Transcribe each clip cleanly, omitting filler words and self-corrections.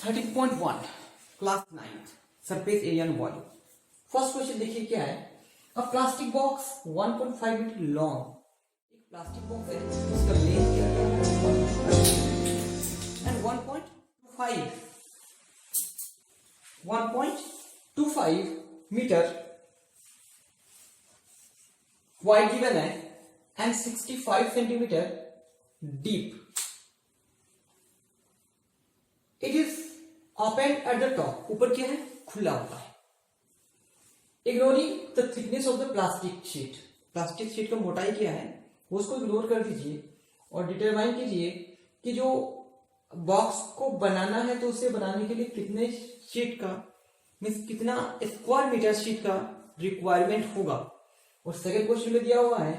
13.1 class 9 surface area and volume. First question देखिए क्या है। A plastic box 1.5 metre long, एक प्लास्टिक बॉक्स है उसका लेंथ क्या है एंड 1.25 मीटर वाइड गिवन है and 65 centimetre deep. It is open at the top, ऊपर क्या है खुला हुआ है। Ignoring the thickness of the plastic sheet, plastic sheet का मोटाई क्या है वो उसको इग्नोर कर दीजिए और डिटरमाइन कीजिए कि जो बॉक्स को बनाना है तो उसे बनाने के लिए कितने शीट का मीन्स कितना स्क्वायर मीटर शीट का रिक्वायरमेंट होगा। और सेकेंड क्वेश्चन में दिया हुआ है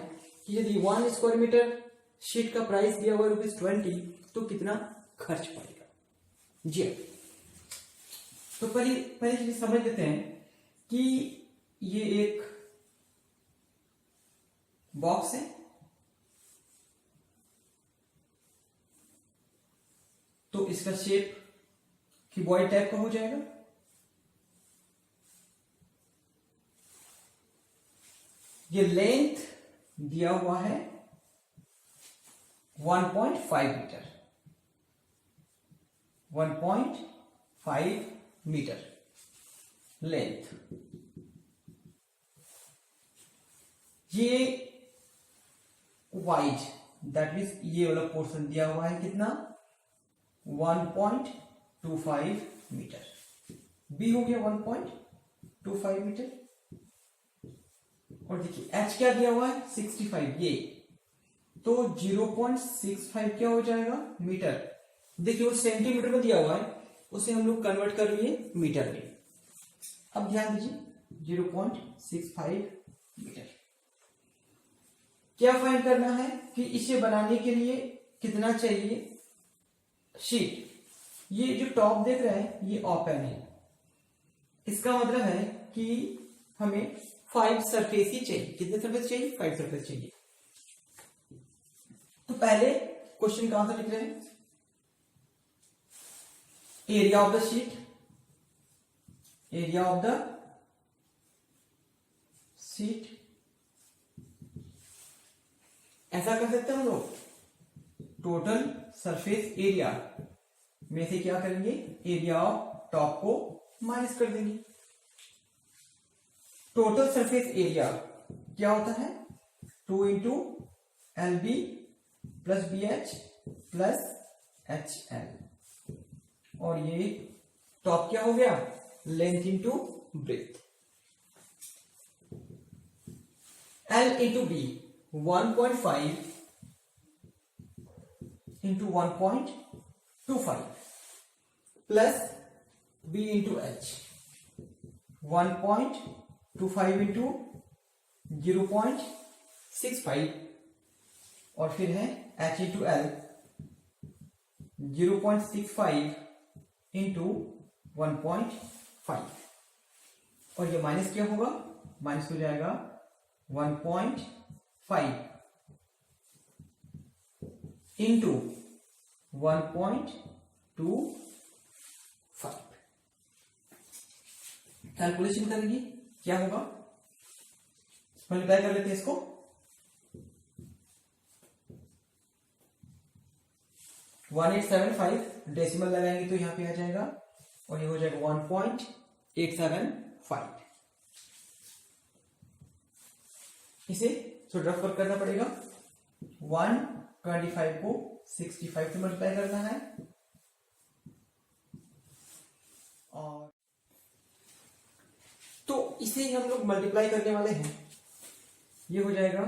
कि यदि 1 स्क्वायर मीटर शीट का प्राइस दिया हुआ ₹20 तो कितना खर्च पड़ेगा। जी तो पहले चीज समझ लेते हैं कि ये एक बॉक्स है, तो इसका शेप क्यूबॉइड टाइप का हो जाएगा। ये लेंथ दिया हुआ है 1.5 मीटर, 1.5 मीटर लेंथ। ये वाइड दैट मीन्स ये वाला पोर्शन दिया हुआ है कितना 1.25 मीटर। बी हो गया 1.25 मीटर। और देखिए एच क्या दिया हुआ है 65, ये तो 0.65 क्या हो जाएगा मीटर। देखिए वो सेंटीमीटर में दिया हुआ है, उसे हम लोग कन्वर्ट कर लिए मीटर में। अब ध्यान दीजिए 0.65 मीटर। क्या फाइंड करना है कि इसे बनाने के लिए कितना चाहिए शीट। ये जो टॉप देख रहे हैं ये ओपन है, इसका मतलब है कि हमें 5 सरफेस ही चाहिए। कितने सरफेस चाहिए 5 सरफेस चाहिए। तो पहले क्वेश्चन का आंसर लिख रहे हैं area of the sheet, area of the sheet. ऐसा कर सकते हैं हम लोग टोटल सरफेस एरिया में से क्या करेंगे एरिया ऑफ टॉप को माइनस कर देंगे। टोटल सरफेस एरिया क्या होता है 2 into LB plus BH plus HL। और ये टॉप क्या हो गया length into breath. L into B 1.5 into 1.25 plus B into H 1.25 into 0.65 और फिर है H इंटू L 0.65 इंटू 1.5 और ये माइनस क्या होगा माइनस हो जाएगा 1.5 इंटू 1.25। कैलकुलेशन करेंगे क्या होगा, मल्टीप्लाई कर लेते हैं इसको। वन 875 डेसिमल लगाएंगे तो यहां पे आ जाएगा और ये हो जाएगा 1.875। इसे थोड़ा रफ वर्क करना पड़ेगा। 125 को 65 से मल्टीप्लाई करना है और तो इसे हम लोग मल्टीप्लाई करने वाले हैं। ये हो जाएगा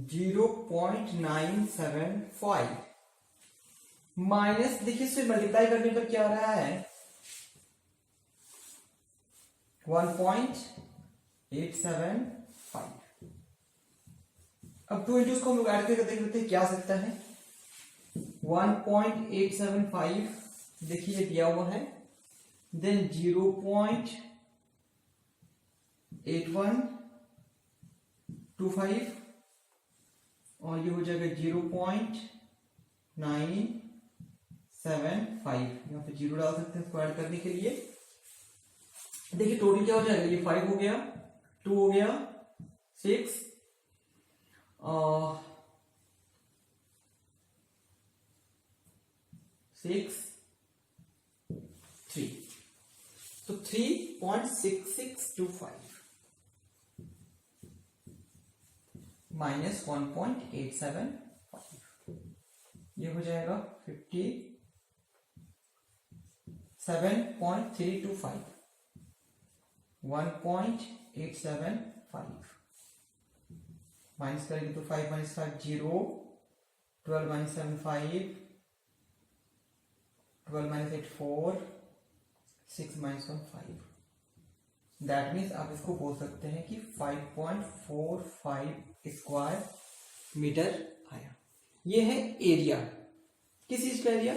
0.975 माइनस देखिए इसे मल्टीप्लाई करने पर क्या आ रहा है 1.875। अब 2 इंटू को हम लोग ऐड करके देख लेते हैं क्या आ सकता है 1.875 देखिए दिया हुआ है, देन 0.8125 और ये हो जाएगा 0.975 975, यहाँ पे 0 डाल सकते हैं स्क्वायर करने के लिए। देखिए टोटल क्या हो जाएगा, ये 5 हो गया, 2 हो गया, 6 6 3, तो 3.6625 माइनस 1.875, ये हो जाएगा 57.325, 1.875 माइनस करेंगे तो 5 minus 5 0, 12 minus 7 5, 12 minus 8 4, 6 minus 1 5। That means आप इसको बोल सकते हैं कि 5.45 स्क्वायर मीटर आया। ये है एरिया, किस चीज का एरिया,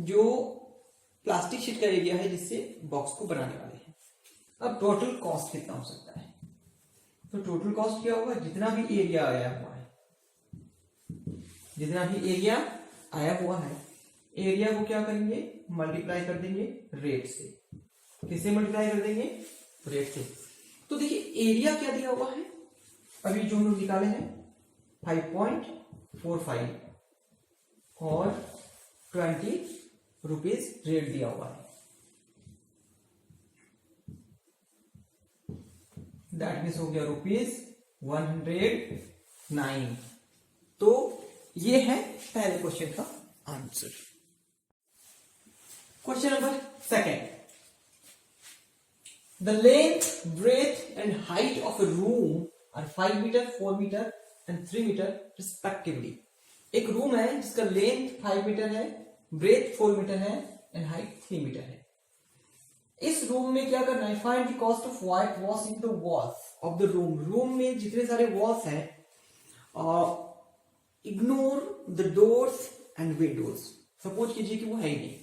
जो प्लास्टिक शीट का एरिया है जिससे बॉक्स को बनाने वाले हैं। अब टोटल कॉस्ट कितना हो सकता है, तो टोटल कॉस्ट क्या होगा, जितना भी एरिया आया हुआ है, जितना भी एरिया आया हुआ है, एरिया को क्या करेंगे, मल्टीप्लाई कर देंगे रेट से। किससे मल्टीप्लाई कर देंगे, रेट से। तो देखिए एरिया क्या दिया हुआ है, अभी जो हम लोग निकाले हैं 5.45 और 20 रुपीज रेट दिया हुआ है। दैट मीन्स हो गया ₹109। तो ये है पहले क्वेश्चन का answer. Question number second, the length, breadth and height of a room are 5 metre, 4 metre and 3 metre respectively. एक रूम है जिसका लेंथ 5 मीटर है, ब्रेथ 4 मीटर है एंड हाइट 3 मीटर है। इस रूम में क्या करना है, find the cost of whitewash in the walls of the room. Room में जितने सारे वॉल्स हैं, ignore the doors and Windows. Suppose कीजिए कि वो है ही नहीं,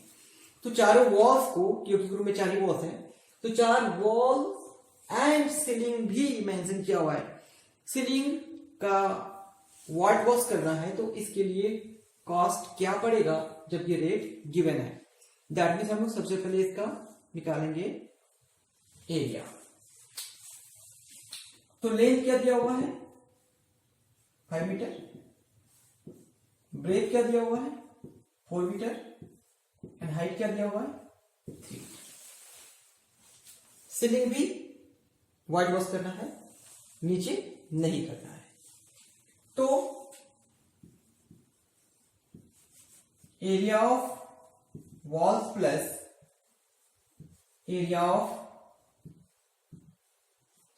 तो चारों वॉल्स को, क्योंकि रूम में 4 ही वॉल्स हैं, तो 4 वॉल एंड सीलिंग भी मेंशन किया हुआ है। सीलिंग का व्हाइट वॉश करना है तो इसके लिए कॉस्ट क्या पड़ेगा, जब ये रेट गिवन है। दैट मीन्स हम लोग सबसे पहले इसका निकालेंगे एरिया। तो लेंथ क्या दिया हुआ है 5 मीटर, ब्रेथ क्या दिया हुआ है 4 मीटर एंड हाइट क्या दिया हुआ है 3 मीटर। सीलिंग भी व्हाइट वॉश करना है, नीचे नहीं करना है। तो area of walls plus area of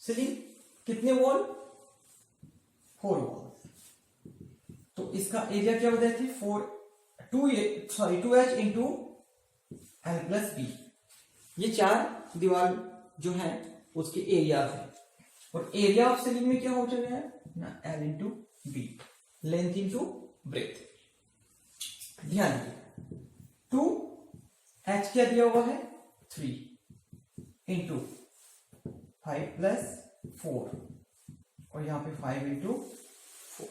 ceiling, कितने वॉल 4 वॉल, तो इसका एरिया क्या बताए थे 2h into L plus B. ये 4 दीवार जो है उसके एरिया है, और एरिया ऑफ सीलिंग में क्या हो चुका है ना, L into B, length into breadth. ध्यान दिए 2h क्या दिया हुआ है 3 इंटू 5 प्लस 4 और यहां पे 5 इंटू 4,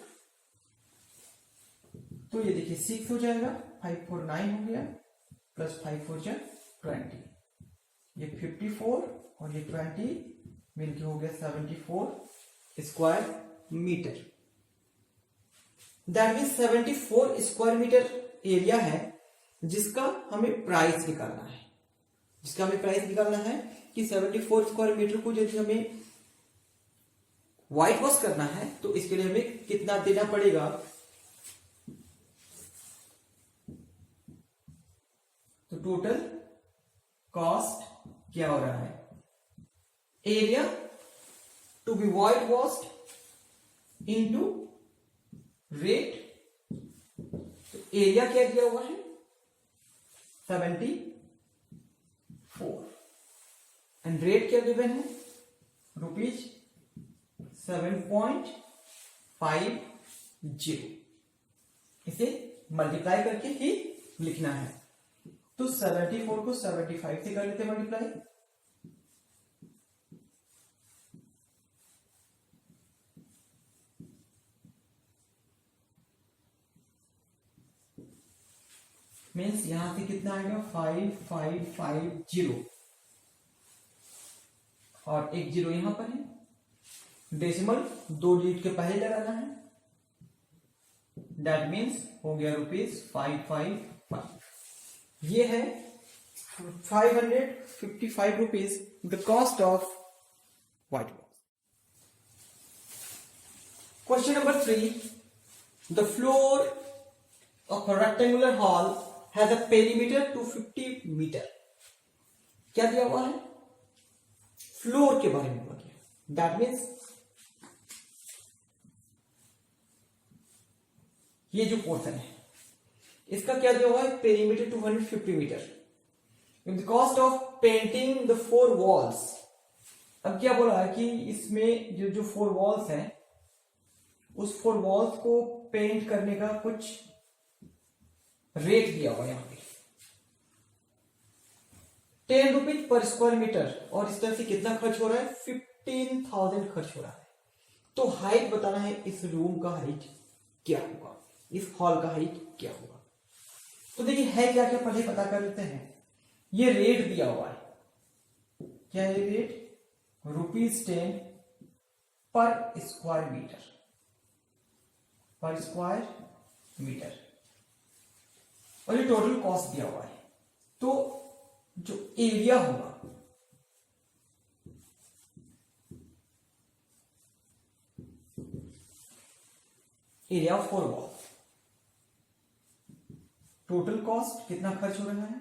तो ये देखिए 6 हो जाएगा, 5 4 9 हो गया, प्लस 5 4 20, ये 54 और ये 20 मिलके हो गया 74 square metre. That mean 74 square metre area है जिसका हमें प्राइस निकालना है। जिसका हमें प्राइस निकालना है कि 74 स्क्वायर मीटर को यदि हमें व्हाइट वॉश करना है तो इसके लिए हमें कितना देना पड़ेगा। तो टोटल कॉस्ट क्या हो रहा है, area to be whitewashed into rate. तो एरिया क्या दिया हुआ है 74 एंड रेट क्या गिवन है ₹7.50। इसे मल्टीप्लाई करके ही लिखना है। तो 74 को 75 से कर लेते मल्टीप्लाई, मीन्स यहां से कितना आएगा 5550 और एक जीरो यहां पर है, डेसिमल 2 डिजिट के पहले लगाना है, दैट मीन्स हो गया ₹555। ये है 555 rupees the cost of white box. Question number 3, the floor of a rectangular hall has a perimeter 250 metre. क्या दिया हुआ है? फ्लोर के बारे में बोला, दैट मीन्स ये जो पोर्शन है इसका क्या दिया हुआ है? Perimeter 250 metre. With the cost of painting the 4 walls. अब क्या बोला है कि इसमें जो 4 वॉल्स हैं उस 4 वॉल्स को पेंट करने का कुछ रेट दिया हुआ है यहां पे 10 रुपीज पर स्क्वायर मीटर, और इस तरह से कितना खर्च हो रहा है? 15,000 खर्च हो रहा है। तो हाइट बताना है, इस रूम का हाइट क्या होगा, इस हॉल का हाइट क्या होगा। तो देखिए है क्या क्या, पहले पता कर लेते हैं। ये रेट दिया हुआ है, क्या है रेट? ₹10 पर स्क्वायर मीटर, पर स्क्वायर मीटर, और ये टोटल कॉस्ट दिया हुआ है। तो जो एरिया होगा area of 4 wall, total cost कितना खर्च हो रहा है?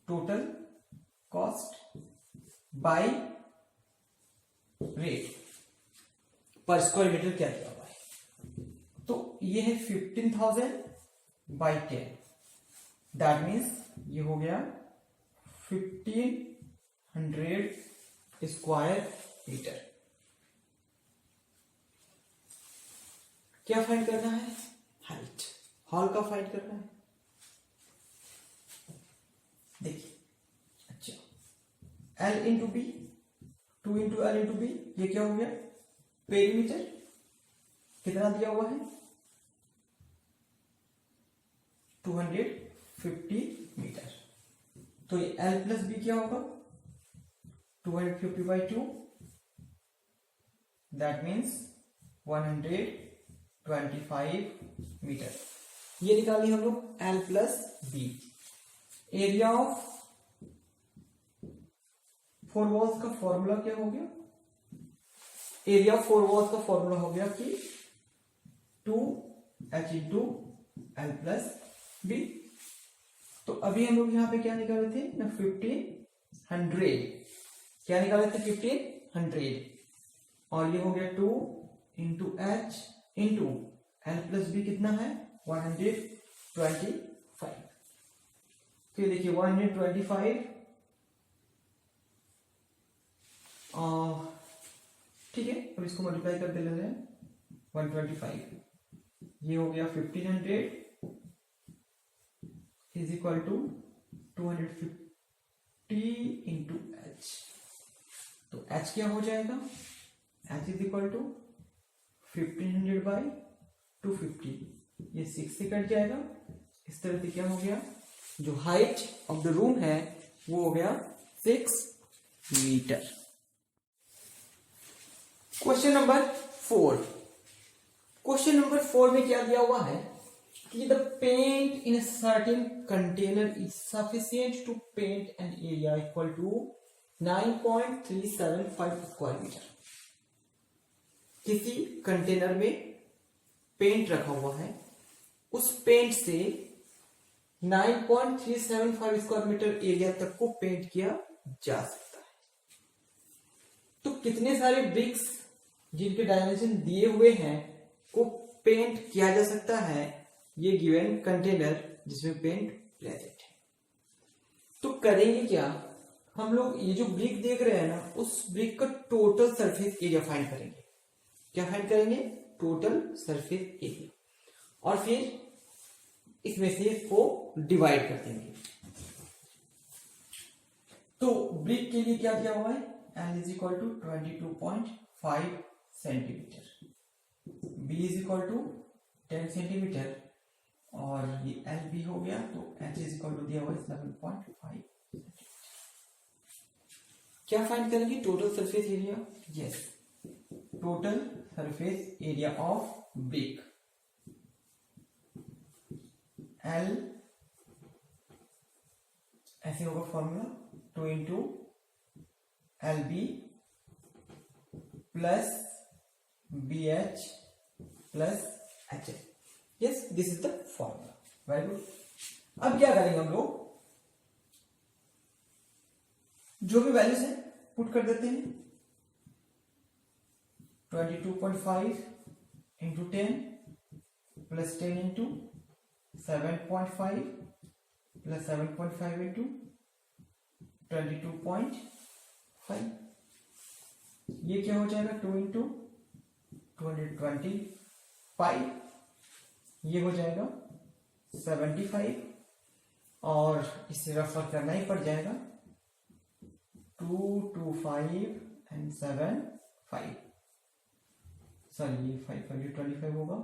टोटल कॉस्ट बाय रेट पर स्क्वायर मीटर क्या दिया हुआ है? तो ये है 15,000 बाई 10, दैट मीन्स ये हो गया 1500 स्क्वायर मीटर। क्या फाइंड करना है? हाइट, हॉल का फाइंड करना है। देखिए अच्छा, L into B, 2 into L into B, ये क्या हो गया? पेरीमीटर कितना दिया हुआ है? 250 मीटर। तो ये L प्लस बी क्या होगा? 250/2, दैट मीन्स 125 मीटर। ये निकाली हम लोग L plus B. Area of 4 walls का फॉर्मूला क्या हो गया? एरिया ऑफ 4 वॉल्स का फॉर्मूला हो गया कि 2H into L plus B. तो अभी हम लोग यहां पे क्या निकाले थे ना? 1500। क्या निकाले थे? 1500, और ये हो गया 2 into H into L plus B कितना है? 125। फिर देखिए 125, ठीक है, अब इसको मल्टीप्लाई कर देते हैं 125, ये हो गया 1500 is equal to 250 into H। तो H क्या हो जाएगा? H इज इक्वल टू 1500/250, ये 6 से कट जाएगा। इस तरह से क्या हो गया? जो हाइट ऑफ द रूम है वो हो गया 6 metre. Question number 4। Question number 4 में क्या दिया हुआ है कि the paint in certain container is sufficient to paint an area equal to 9.375 square metre. किसी कंटेनर में पेंट रखा हुआ है, उस पेंट से 9.375 स्क्वायर मीटर एरिया तक को पेंट किया जा सकता है। तो कितने सारे ब्रिक्स जिनके डायमेंशन दिए हुए हैं को पेंट किया जा सकता है ये गिवन कंटेनर जिसमें पेंट प्रेजेंट है। तो करेंगे क्या? हम लोग ये जो ब्रिक देख रहे हैं ना, उस ब्रिक का टोटल सरफेस एरिया फाइंड करेंगे। क्या फाइंड करेंगे? टोटल सरफेस एरिया, और फिर इसमें से इसको डिवाइड कर देंगे। तो ब्रिक के लिए क्या दिया हुआ है? L is equal to 22.5 centimetre, B is equal to 10 centimetre, और ये एल बी हो गया, तो एच इज इक्वल टू दिया हुआ 11.5। क्या फाइंड करेंगे? Total surface area. Yes, total surface area of brick, L ऐसे होगा formula 2 into L B plus B H plus H L. Yes, this is the formula. Very good. अब क्या करेंगे हम लोग, जो भी वैल्यूज है पुट कर देते हैं। 22.5 into 10 plus 10 into 7.5 plus 7.5 into 22.5। ये क्या हो जाएगा? 2 इंटू 225, ये हो जाएगा 75, और इसे रेफर करना ही पड़ जाएगा 2, 2, 5 एंड 7, 5। सॉरी, ये 525 होगा।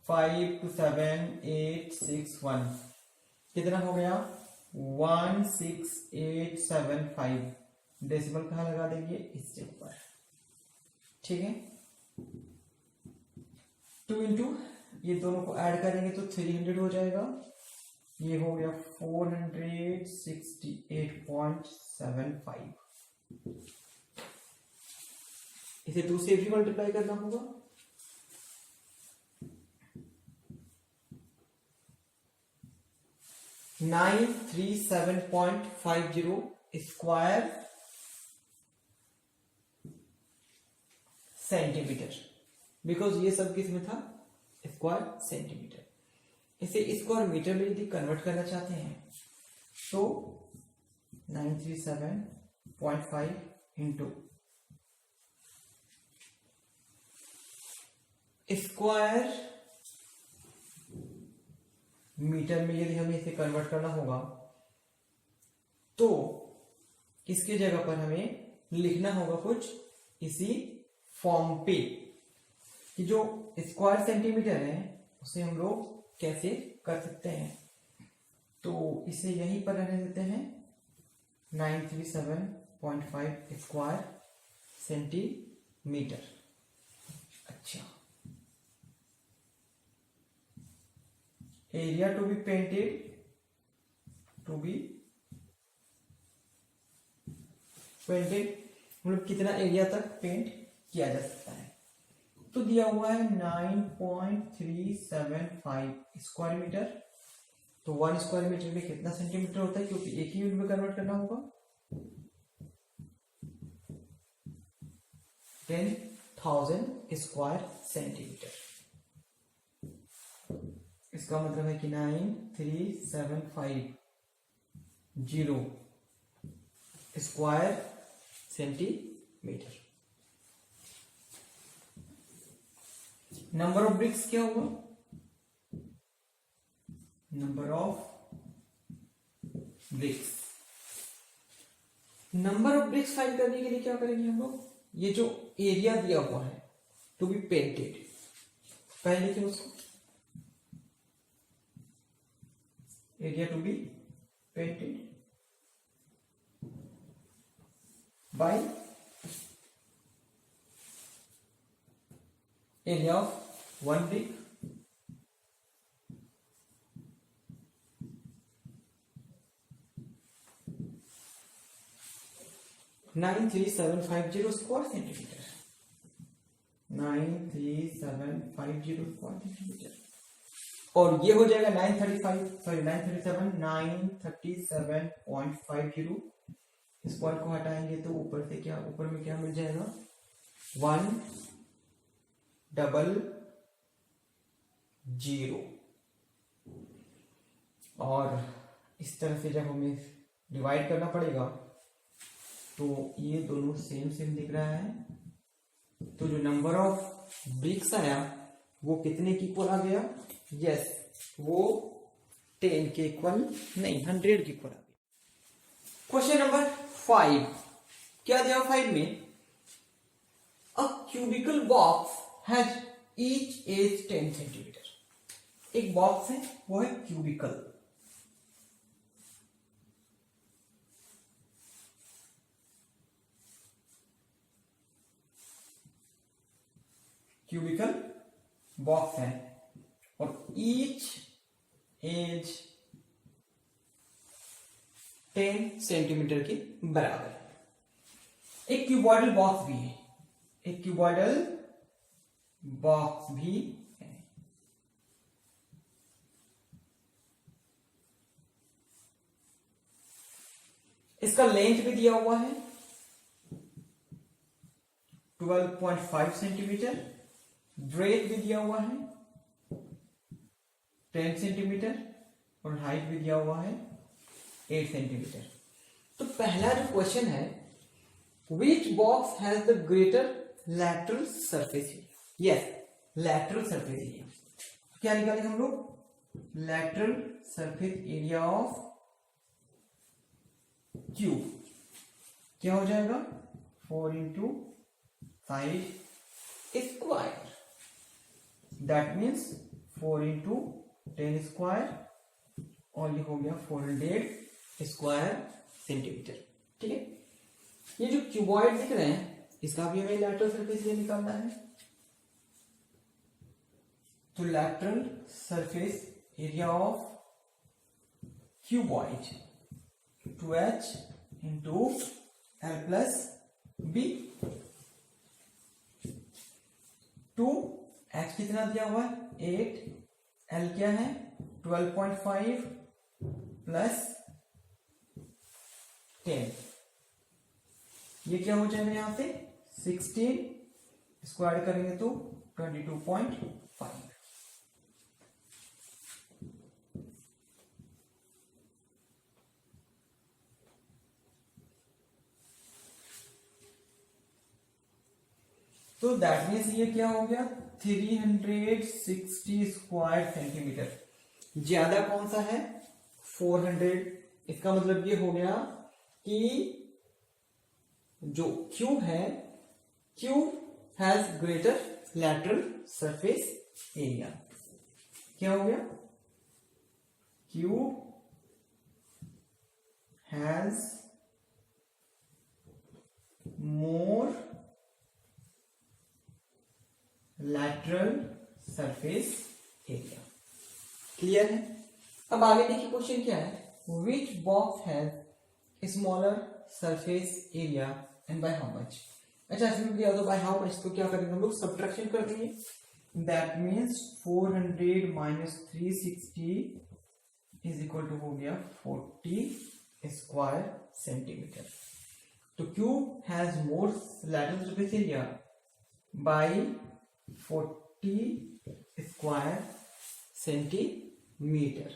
फाइव टू 7, 8, 6, 1, कितना हो गया? 16875। डेसिमल कहाँ लगा देंगे? इसके ऊपर। ठीक है, 2 इंटू ये दोनों को ऐड करेंगे तो 300 हो जाएगा। ये हो गया 468.75। इसे 2 से भी मल्टीप्लाई करना होगा। (937.50 स्क्वायर सेंटीमीटर, बिकॉज ये सब किस में था? Square centimetre. इसे स्क्वायर मीटर में यदि कन्वर्ट करना चाहते हैं तो 937.5 इंटू स्क्वायर मीटर में यदि हमें इसे कन्वर्ट करना होगा तो इसके जगह पर हमें लिखना होगा कुछ इसी फॉर्म पे कि जो स्क्वायर सेंटीमीटर है उसे हम लोग कैसे कर सकते हैं। तो इसे यहीं पर रहने देते हैं 937.5 स्क्वायर सेंटीमीटर। अच्छा, एरिया टू बी पेंटेड, मतलब कितना एरिया तक पेंट किया जा सकता है। तो दिया हुआ है 9.375 स्क्वायर मीटर। तो 1 स्क्वायर मीटर में कितना सेंटीमीटर होता है, क्योंकि एक ही यूनिट में कन्वर्ट करना होगा। 10,000 स्क्वायर सेंटीमीटर। इसका मतलब है कि 93750 square centimetre. Number of BRICS क्या होगा? नंबर ऑफ ब्रिक्स फाइंड करने के लिए क्या करेंगे हम लोग? ये जो एरिया दिया हुआ है टू बी पेंटेड, पहले लिखें उसको, area to be painted by area of 1 brick (93750 square centimeter). 93750 square centimeter, और ये हो जाएगा 937.50। इस पॉइंट को हटाएंगे तो ऊपर से क्या, ऊपर में क्या मिल जाएगा? 100, और इस तरह से जब हमें डिवाइड करना पड़ेगा तो ये दोनों सेम दिख रहा है। तो जो नंबर ऑफ ब्रिक्स आया वो कितने की इक्वल आ गया? यस, वो 10 के इक्वल नहीं, 100 के इक्वल आ गया। क्वेश्चन नंबर 5 क्या दिया 5 में? A cubical box has each edge 10 centimetre. एक बॉक्स है वो है क्यूबिकल, क्यूबिकल बॉक्स है और ईच एज 10 सेंटीमीटर के बराबर है। एक क्यूबॉइडल बॉक्स भी है, एक क्यूबॉइडल बॉक्स भी है। इसका लेंथ भी दिया हुआ है 12.5 सेंटीमीटर, ब्रेथ भी दिया हुआ है 10 सेंटीमीटर और हाइट भी दिया हुआ है 8 सेंटीमीटर। तो पहला जो क्वेश्चन है, which box has the greater lateral surface area? Yes, lateral surface area. क्या निकालेंगे हम लोग? Lateral surface area of cube क्या हो जाएगा? 4 into 5 square, that means 4 into 10 square और ये हो गया 400 स्क्वायर सेंटीमीटर। ठीक है, ये जो क्यूबॉइड दिख रहे हैं इसका भी हमें लैटरल सरफेस एरिया निकालना है। तो lateral surface area of cuboid 2h into l plus b। 2h कितना दिया हुआ है? 8, l क्या है? 12.5 प्लस 10, ये क्या हो जाएगा यहां से? 16 स्क्वायर करेंगे तो 22.5। तो दैट मीन्स ये क्या हो गया? 360 स्क्वायर सेंटीमीटर। ज्यादा कौन सा है? 400। इसका मतलब ये हो गया कि जो क्यूब है, cube has greater lateral surface area. क्या हो गया? Cube has more lateral surface area. Clear है? अब आगे देखिए क्वेश्चन क्या है, which box has smaller surface area and bye how much. अच्छा, इसमें दिया तो बाय हाउ मच, तो क्या करेंगे हम लोग? सब्ट्रैक्शन कर देंगे। That means 400 minus 360 is equal to हो गया 40 स्क्वायर सेंटीमीटर। तो cube has more lateral surface area by 40 square centimetre.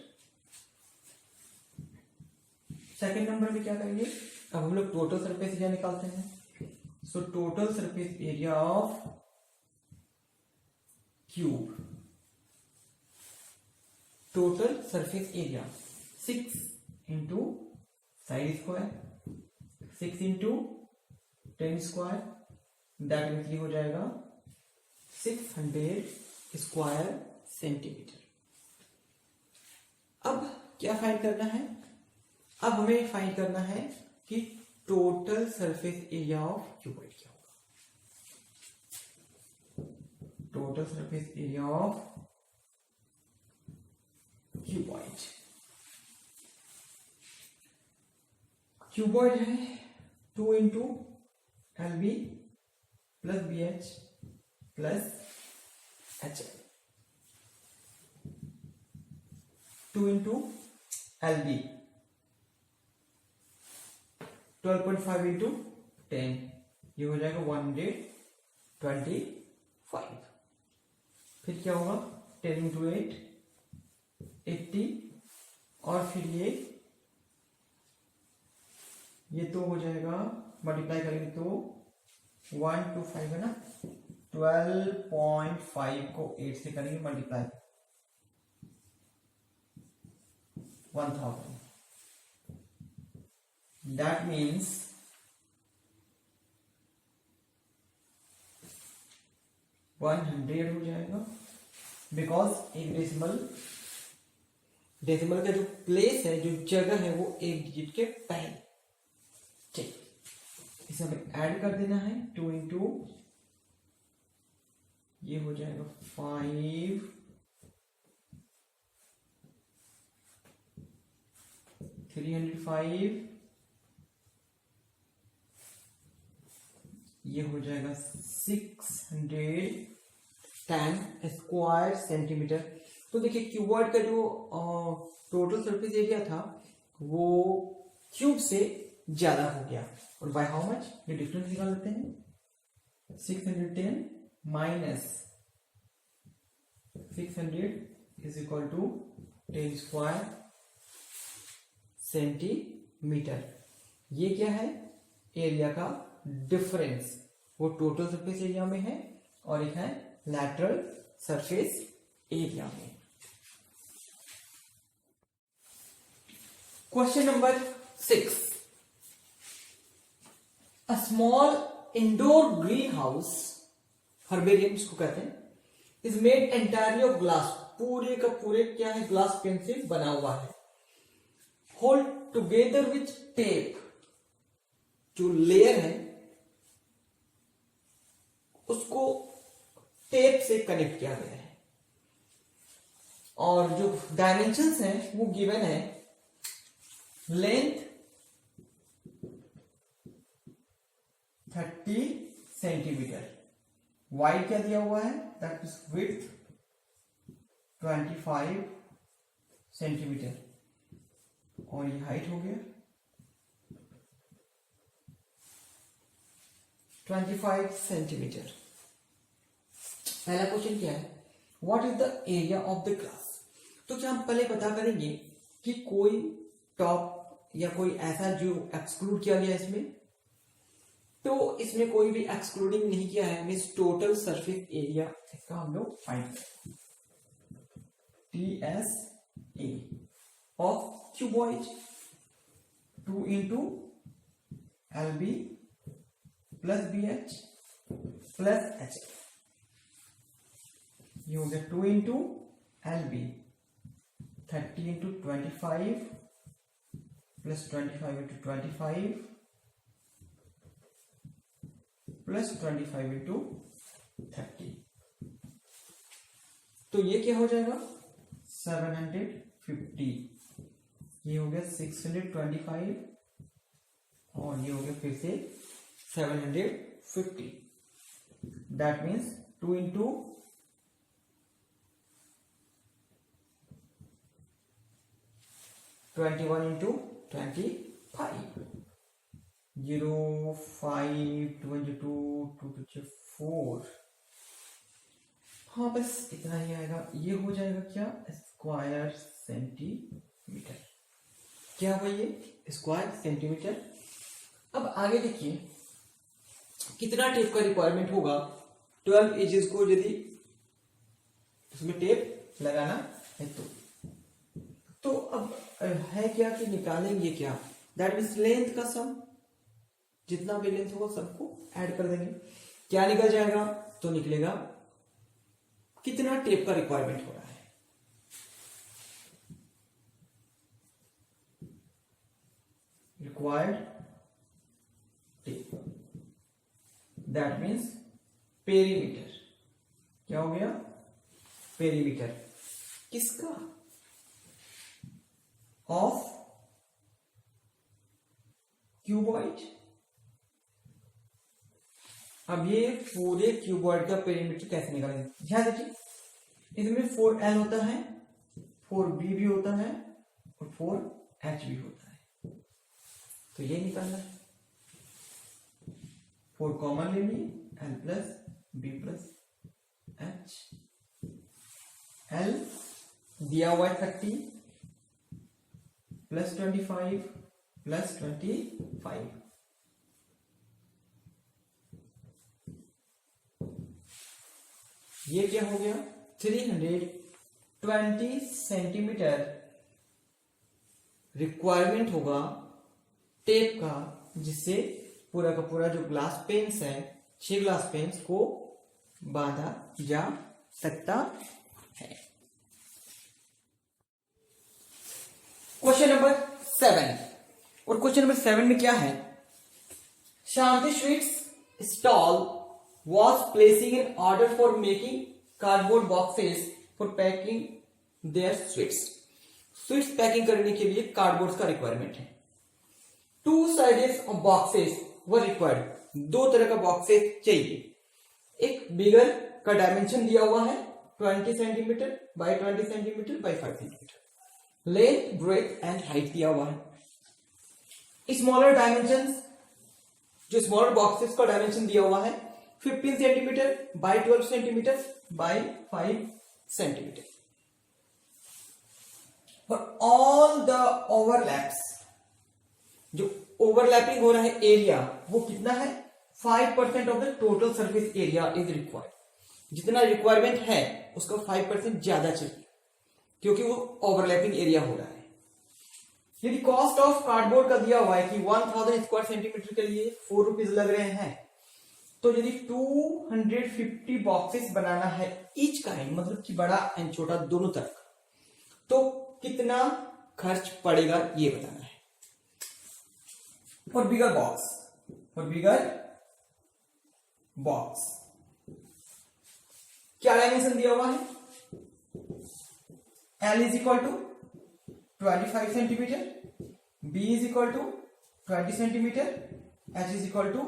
Second number में क्या करेंगे? अब हम लोग टोटल सरफेस एरिया निकालते हैं। So total surface area of cube, total surface area 6 into side square, 6 into 10 square, that means ये हो जाएगा 600 स्क्वायर सेंटीमीटर। अब क्या फाइंड करना है? अब हमें फाइंड करना है कि total surface area of cuboid क्या होगा। Total surface area of cuboid, cuboid है 2 into L B plus B H plus H L, 2 into L B 12.5 into 10, ये हो जाएगा 125। फिर क्या होगा? 10 इंटू 8 80 और फिर ये तो हो जाएगा, मल्टीप्लाई करेंगे तो 1 to 5 है ना, 12.5 को 8 से करेंगे मल्टीप्लाई, 1000। That means 100 हो जाएगा, बिकॉज एक डेसिमल का जो प्लेस है, जो जगह है, वो एक डिजिट के पहले। ठीक, इसे हमें ऐड कर देना है। 2 इंटू ये हो जाएगा 5, 305, ये हो जाएगा 610 स्क्वायर सेंटीमीटर। तो देखिए क्यूबॉइड का जो टोटल सरफेस एरिया था वो क्यूब से ज्यादा हो गया। और बाय हाउ मच, ये डिफरेंस निकाल लेते हैं। 610 minus 600 is equal to 10 square centimetre. ये क्या है? एरिया का डिफरेंस, वो टोटल सरफेस एरिया में है और एक है लैटरल सरफेस एरिया में। Question number 6, a small indoor green house, herbarium जिसको कहते हैं, is made entirely of glass, पूरे का पूरे क्या है? ग्लास पेन से बना हुआ है। होल्ड टुगेदर विथ टेप, जो लेयर है उसको टेप से कनेक्ट किया गया है। और जो डायमेंशंस हैं वो गिवन है, लेंथ 30 सेंटीमीटर, वाइड क्या दिया हुआ है? दैट इज विड्थ 25 सेंटीमीटर, और ये हाइट हो गया 25 सेंटीमीटर। पहला क्वेश्चन क्या है? What is the area of the glass? तो क्या हम पहले पता करेंगे कि कोई टॉप या कोई ऐसा जो एक्सक्लूड किया गया इसमें, तो इसमें कोई भी एक्सक्लूडिंग नहीं किया है, मीन्स टोटल सरफेस एरिया इसका हम लोग फाइंड करें। TSA of cuboid 2 into LB plus BH plus HF, ये हो गया 2 into LB 30 into 25 plus 25 into 25 plus 25 into 30, तो ये क्या हो जाएगा? 750। ये हो गया 625 और ये हो गया फिर से 750। That means 2 into 21 into 25, 0 5 2 2 4। हाँ बस इतना ही आएगा। ये हो जाएगा क्या? Square centimetre. क्या हुआ? ये स्क्वायर सेंटीमीटर। अब आगे देखिए कितना टेप का रिक्वायरमेंट होगा 12 एजेस को यदि उसमें टेप लगाना है तो अब है क्या कि निकालेंगे क्या? दैट मीन्स लेंथ का सम, जितना भी लेंथ होगा सबको ऐड कर देंगे। क्या निकल जाएगा? तो निकलेगा कितना टेप का रिक्वायरमेंट हो रहा है। Required tape, that means perimeter. क्या हो गया? पेरीमीटर किसका? Of cuboid. अब ये पूरे क्यूबॉइड का पेरीमीटर कैसे निकालेंगे? ध्यान देखिए, इसमें 4L होता है, 4B भी होता है और 4H भी होता है, तो ये निकालना है। 4 कॉमन ले लिए, L plus B plus H। L दिया हुआ है 30 प्लस 25 प्लस 25, ये क्या हो गया? 320 सेंटीमीटर रिक्वायरमेंट होगा टेप का, जिससे पूरा का पूरा जो ग्लास पेन्स है 6 ग्लास पेन्स को बांधा जा सकता है। क्वेश्चन नंबर 7, और क्वेश्चन नंबर 7 में क्या है, Shanti sweets stall was placing an order for making cardboard boxes for packing their sweets. Sweets packing करने के लिए कार्डबोर्ड का रिक्वायरमेंट है। 2 sizes of boxes were required, 2 तरह का बॉक्सेस चाहिए। एक बिगर का डायमेंशन दिया हुआ है 20 centimetre bye 20 centimetre bye 5 centimetre, length breadth and height दिया हुआ है। स्मॉलर डायमेंशन, जो स्मॉलर बॉक्सेस का डायमेंशन दिया हुआ है 15 centimetre bye 12 centimetre bye 5 centimetre. और ऑल द ओवरलैप्स, जो ओवरलैपिंग हो रहा है एरिया वो कितना है, 5% of the total surface area is required. जितना रिक्वायरमेंट है उसका 5% ज्यादा चाहिए क्योंकि वो ओवरलैपिंग एरिया हो रहा है। यदि कॉस्ट ऑफ कार्डबोर्ड का दिया हुआ है कि 1000 स्क्वायर सेंटीमीटर के लिए 4 रुपीज लग रहे हैं, तो यदि 250 बॉक्सेस बनाना है ईच काइंड, मतलब कि बड़ा एंड छोटा दोनों तरफ, तो कितना खर्च पड़ेगा ये बताना है। For bigger box, for bigger box क्या डायमेंशन दिया हुआ है, L is equal to 25 centimetre, B is equal to 20 centimetre, H is equal to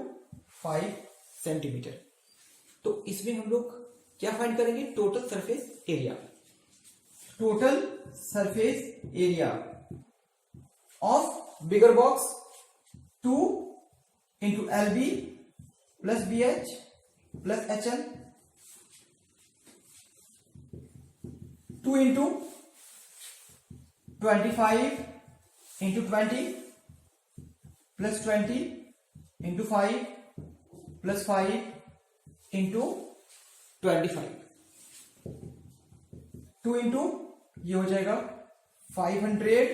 5 centimetre. तो इसमें हम लोग क्या फाइंड करेंगे, total surface area. Total surface area of bigger box 2 into LB plus BH plus HL, 2 into 25 into 20 plus 20 into 5 plus 5 into 25, 2 into ये हो जाएगा 500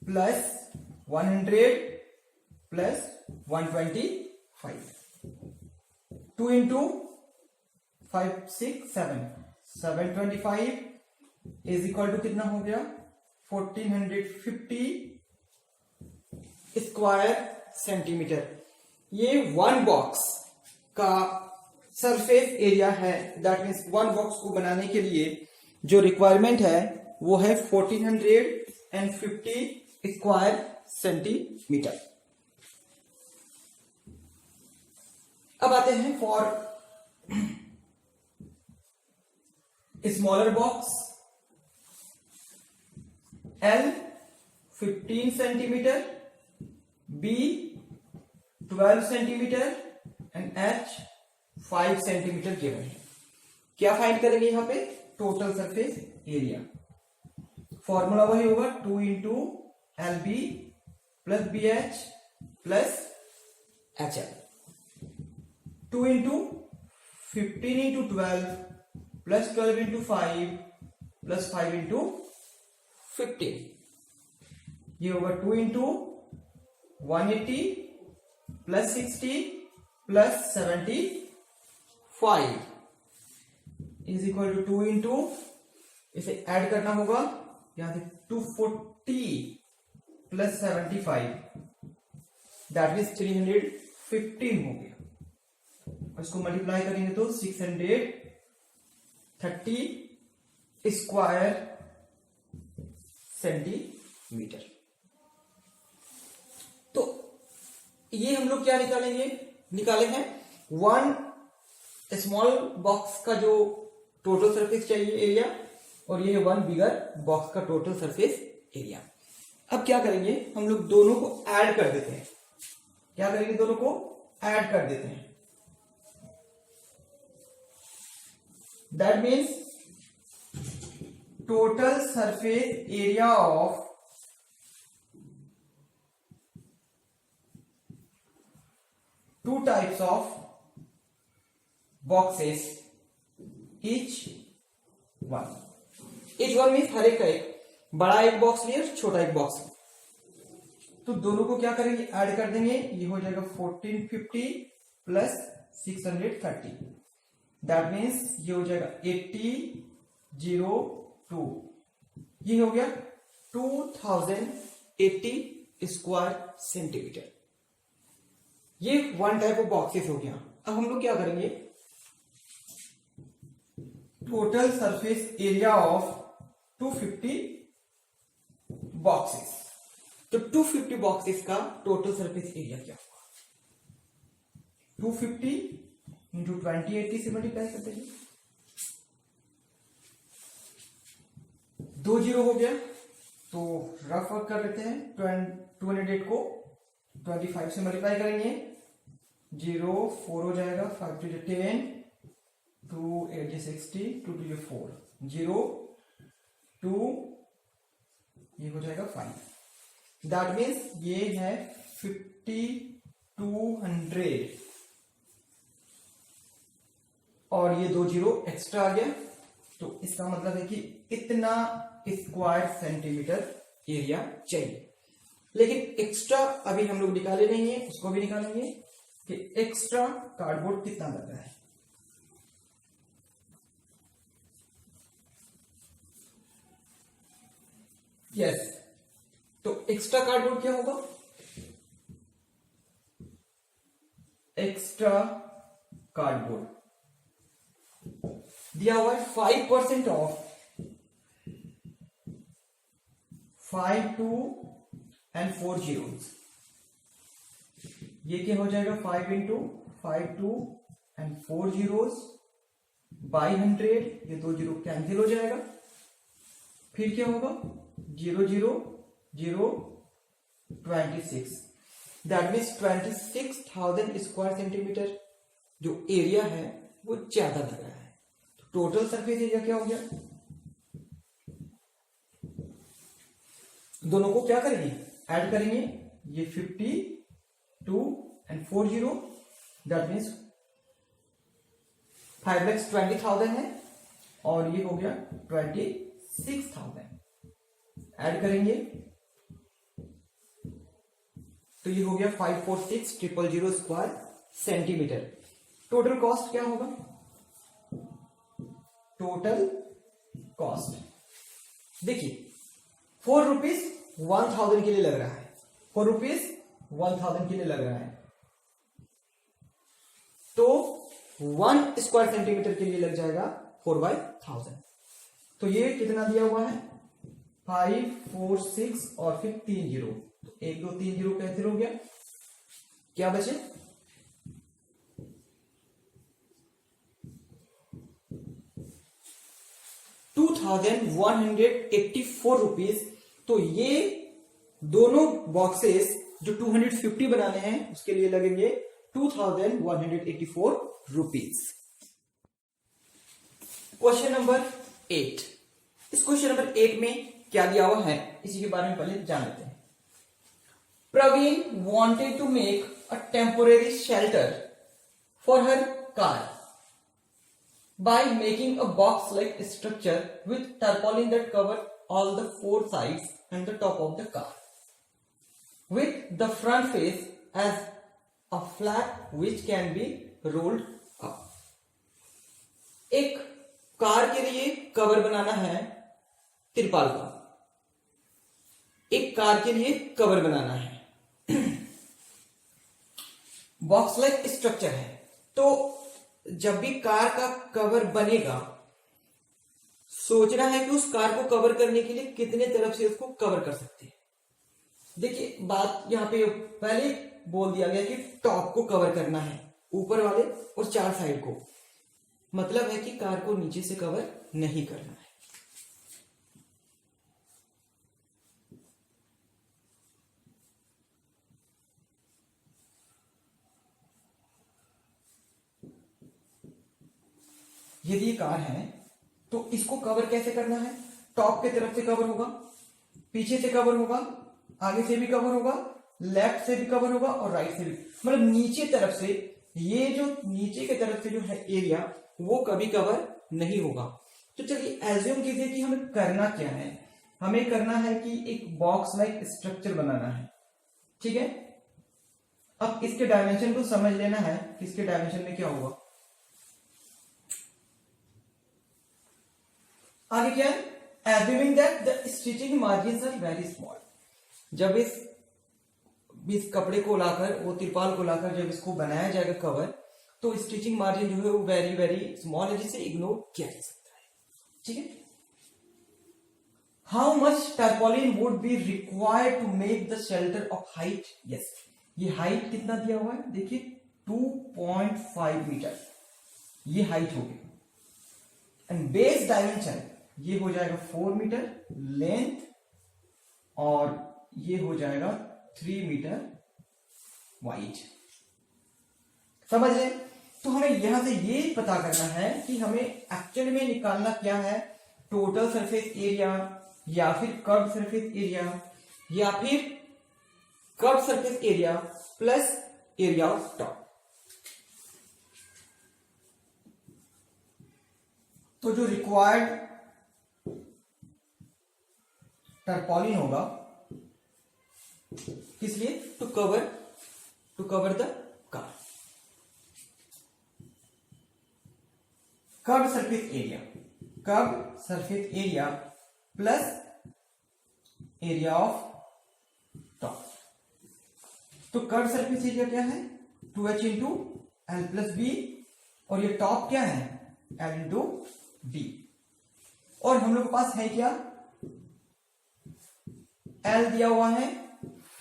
plus 100 plus 125, 2 into 5 6 7 725 is equal to कितना हो गया 1450 स्क्वायर सेंटीमीटर। ये 1 box का surface area है, that means 1 box को बनाने के लिए जो रिक्वायरमेंट है वो है 1450 स्क्वायर सेंटीमीटर। अब आते हैं for smaller box, L 15 centimetre, B 12 centimetre and H 5 centimetre given है। क्या फाइंड करेंगे यहां पे, टोटल सरफेस एरिया। फॉर्मूला वही होगा 2 into LB plus BH plus HL, 2 into 15 into 12 plus 12 into 5 plus 5 into 15, ये होगा 2 into 180 plus 60 plus 75 is equal to 2 into, इसे ऐड करना होगा यहां से 240 प्लस 75, दैट मीन्स 315 हो गया। इसको मल्टीप्लाई करेंगे तो 630 स्क्वायर सेंटीमीटर। तो ये हम लोग क्या निकाले हैं 1 स्मॉल बॉक्स का जो टोटल सरफेस चाहिए एरिया, और ये 1 बिगर बॉक्स का टोटल सरफेस एरिया। अब क्या करेंगे, हम लोग दोनों को ऐड कर देते हैं। क्या करेंगे, दोनों को ऐड कर देते हैं। That means total surface area of two types of boxes, each one means हर एक का एक बड़ा एक बॉक्स लिया, छोटा एक बॉक्स, तो दोनों को क्या करेंगे, ऐड कर देंगे। ये हो जाएगा 1450 प्लस 630, दैट मीन्स ये हो जाएगा 8002, ये हो गया 2080 स्क्वायर सेंटीमीटर। ये वन टाइप ऑफ बॉक्सेस हो गया। अब हम लोग क्या करेंगे, total surface area of 250 boxes. तो 250 बॉक्सेस का टोटल सरफेस एरिया क्या होगा, 250 इंटू 2080 से मल्टीप्लाई करते हैं, 2 जीरो हो गया, तो रफ वर्क कर लेते हैं, 208 को 25 से मल्टीप्लाई करेंगे, 0 4 हो जाएगा, 5 टू 10, 2 8 60, 2 टू 4, 0 2, ये हो जाएगा 5। दैट मीन्स ये है 5200 और ये 2 जीरो एक्स्ट्रा आ गया, तो इसका मतलब है कि इतना स्क्वायर सेंटीमीटर एरिया चाहिए। लेकिन एक्स्ट्रा अभी हम लोग निकाले नहीं है, उसको भी निकालेंगे कि एक्स्ट्रा कार्डबोर्ड कितना लग रहा है। यस, तो एक्स्ट्रा कार्डबोर्ड क्या होगा, एक्स्ट्रा कार्डबोर्ड दिया हुआ है 5% ऑफ 5 2 एंड 4 zeros, ये क्या हो जाएगा 5 इंटू 5 2 एंड 4 zeros बाई 100, ये 2 जीरो कैंसिल हो जाएगा, फिर क्या होगा 0 0 0 26, दैट मीन्स 26,000 स्क्वायर सेंटीमीटर जो एरिया है वो ज्यादा लग रहा है। तो टोटल सरफेस एरिया क्या हो गया, दोनों को क्या करेंगे, ऐड करेंगे, ये 52 एंड 4 जीरो, दैट मीन्स 5,20,000 है, और ये हो गया 26,000, ऐड करेंगे तो ये हो गया 546,000 स्क्वायर सेंटीमीटर। टोटल कॉस्ट क्या होगा, टोटल कॉस्ट देखिए 4 रुपीज 1000 के लिए लग रहा है, 4 रुपीज 1000 के लिए लग रहा है, तो 1 स्क्वायर सेंटीमीटर के लिए लग जाएगा 4/1000। तो ये कितना दिया हुआ है 5 4 6 और फिर 3 जीरो, तो 1 2 3 जीरो कैंसिल हो गया, क्या बचे 2,184 रुपीज। तो ये दोनों बॉक्सेस जो 250 बनाने हैं उसके लिए लगेंगे 2,184 रुपीज। क्वेश्चन नंबर 8, इस क्वेश्चन नंबर 8 में क्या दिया हुआ है इसी के बारे में पहले जान लेते हैं। Praveen wanted to make a temporary shelter for her car by making a box-like structure with tarpaulin that cover all the 4 sides and the top of the car, with the front face as a flap which can be rolled up. एक car के लिए cover बनाना है तिरपाल का, एक car के लिए cover बनाना है, बॉक्स लाइक स्ट्रक्चर है। तो जब भी कार का कवर बनेगा सोचना है कि उस कार को कवर करने के लिए कितने तरफ से उसको कवर कर सकते हैं। देखिए बात यहां पे पहले बोल दिया गया कि टॉप को कवर करना है, ऊपर वाले और 4 साइड को, मतलब है कि कार को नीचे से कवर नहीं करना है। यदि ये कार है तो इसको कवर कैसे करना है, टॉप के तरफ से कवर होगा, पीछे से कवर होगा, आगे से भी कवर होगा, लेफ्ट से भी कवर होगा और राइट से भी, मतलब नीचे तरफ से, ये जो नीचे की तरफ से जो है एरिया वो कभी कवर नहीं होगा। तो चलिए एज्यूम कीजिए कि हमें करना क्या है, हमें करना है कि एक बॉक्स लाइक स्ट्रक्चर बनाना है, ठीक है। अब इसके डायमेंशन को समझ लेना है कि इसके डायमेंशन में क्या होगा। आगे क्या है, assuming that the stitching margins are very small, जब इस कपड़े को लाकर, वो तिरपाल को लाकर जब इसको बनाया जाएगा कवर, तो स्टिचिंग मार्जिन जो है वो वेरी वेरी स्मॉल है, जिसे इग्नोर किया जा सकता है। ठीक है। How much tarpaulin would be required to make the shelter of height, yes, ये हाइट कितना दिया हुआ है, देखिए 2.5 मीटर ये हाइट हो गई, एंड बेस डायमेंशन ये हो जाएगा 4 मीटर लेंथ, और ये हो जाएगा 3 मीटर वाइड। समझ रहे? तो हमें यहां से ये पता करना है कि हमें एक्चुअल में निकालना क्या है, टोटल सरफेस एरिया या फिर कर्व सरफेस एरिया या फिर curve surface area plus area of top. तो जो रिक्वायर्ड टर्पोलिन होगा किस लिए, to cover the car, curve surface area plus area of top. तो कर्व सरफेस एरिया क्या है, 2h into L plus B, और ये टॉप क्या है, एल इंटू बी, और हम लोग के पास है क्या, एल दिया हुआ है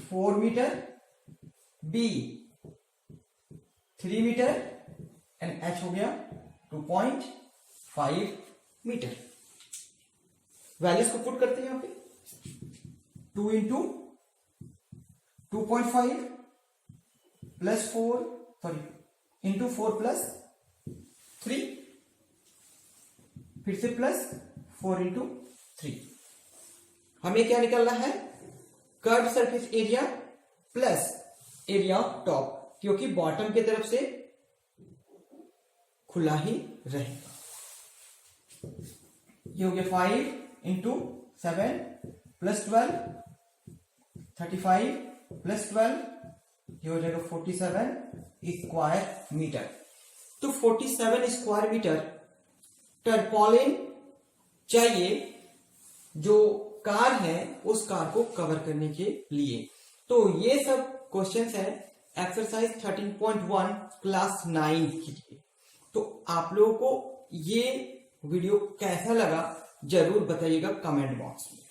4 metre, B 3 metre, and H हो गया 2.5 मीटर। वैल्यूज को पुट करते हैं यहां पे, 2 into 2.5 plus 4 sorry into 4 plus 3, फिर से प्लस 4 इंटू 3। हमें क्या निकालना है, curve surface area plus area of top, क्योंकि बॉटम की तरफ से खुला ही रहेगा। ये हो गया 5 इंटू 7 प्लस 12, 35 प्लस 12, ये हो जाएगा 47 स्क्वायर मीटर। तो 47 स्क्वायर मीटर टर्पोलिन चाहिए जो कार है उस कार को कवर करने के लिए। तो ये सब क्वेश्चंस है एक्सरसाइज 13.1 क्लास 9 के लिए। तो आप लोगों को ये वीडियो कैसा लगा जरूर बताइएगा कमेंट बॉक्स में।